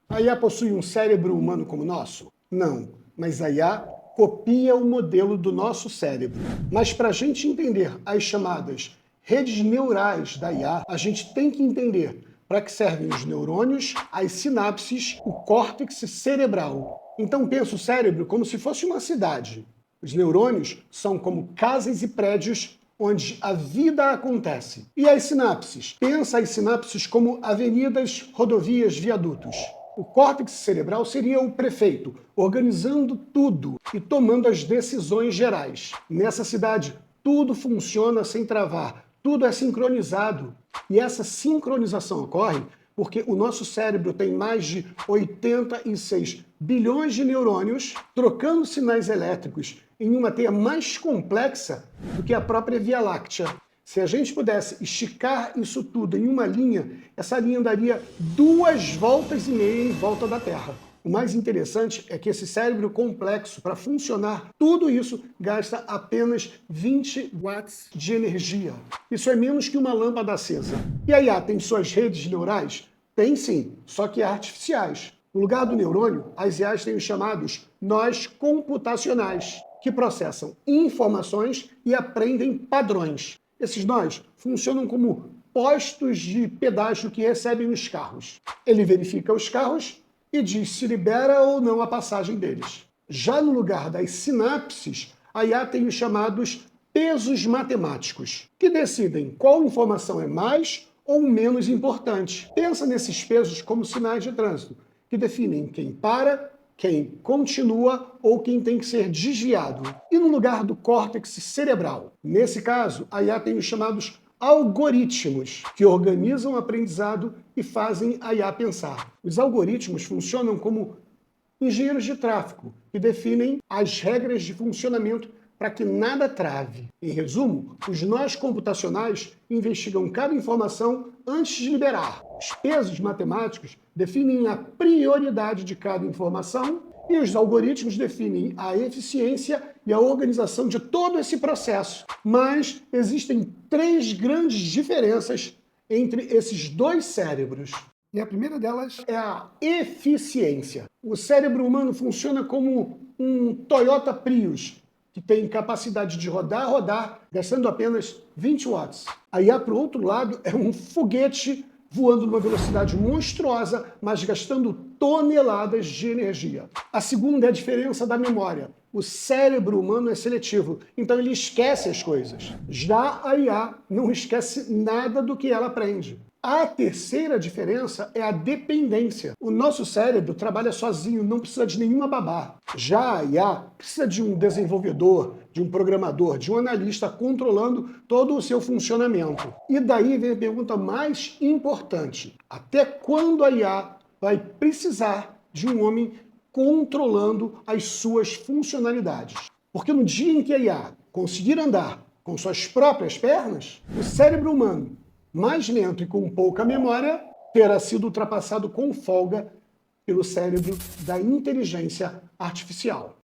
A IA possui um cérebro humano como o nosso? Não, mas a IA copia o modelo do nosso cérebro. Mas para a gente entender as chamadas redes neurais da IA, a gente tem que entender para que servem os neurônios, as sinapses, o córtex cerebral. Então pensa o cérebro como se fosse uma cidade. Os neurônios são como casas e prédios onde a vida acontece. E as sinapses? Pensa as sinapses como avenidas, rodovias, viadutos. O córtex cerebral seria o prefeito, organizando tudo e tomando as decisões gerais. Nessa cidade, tudo funciona sem travar, tudo é sincronizado. E essa sincronização ocorre porque o nosso cérebro tem mais de 86 bilhões de neurônios trocando sinais elétricos em uma teia mais complexa do que a própria Via Láctea. Se a gente pudesse esticar isso tudo em uma linha, essa linha daria 2,5 voltas em volta da Terra. O mais interessante é que esse cérebro complexo, para funcionar, tudo isso gasta apenas 20 watts de energia. Isso é menos que uma lâmpada acesa. E a IA tem suas redes neurais? Tem sim, só que artificiais. No lugar do neurônio, as IAs têm os chamados nós computacionais, que processam informações e aprendem padrões. Esses nós funcionam como postos de pedágio que recebem os carros. Ele verifica os carros e diz se libera ou não a passagem deles. Já no lugar das sinapses, a IA tem os chamados pesos matemáticos, que decidem qual informação é mais ou menos importante. Pensa nesses pesos como sinais de trânsito, que definem quem para, quem continua ou quem tem que ser desviado. E no lugar do córtex cerebral? Nesse caso, a IA tem os chamados algoritmos, que organizam o aprendizado e fazem a IA pensar. Os algoritmos funcionam como engenheiros de tráfego, que definem as regras de funcionamento para que nada trave. Em resumo, os nós computacionais investigam cada informação antes de liberar. Os pesos matemáticos definem a prioridade de cada informação e os algoritmos definem a eficiência e a organização de todo esse processo. Mas existem 3 grandes diferenças entre esses dois cérebros. E a primeira delas é a eficiência. O cérebro humano funciona como um Toyota Prius, que tem capacidade de rodar, gastando apenas 20 watts. A IA, por outro lado, é um foguete voando numa velocidade monstruosa, mas gastando toneladas de energia. A segunda é a diferença da memória. O cérebro humano é seletivo, então ele esquece as coisas. Já a IA não esquece nada do que ela aprende. A terceira diferença é a dependência. O nosso cérebro trabalha sozinho, não precisa de nenhuma babá. Já a IA precisa de um desenvolvedor, de um programador, de um analista controlando todo o seu funcionamento. E daí vem a pergunta mais importante. Até quando a IA vai precisar de um homem controlando as suas funcionalidades? Porque no dia em que a IA conseguir andar com suas próprias pernas, o cérebro humano, mais lento e com pouca memória, terá sido ultrapassado com folga pelo cérebro da inteligência artificial.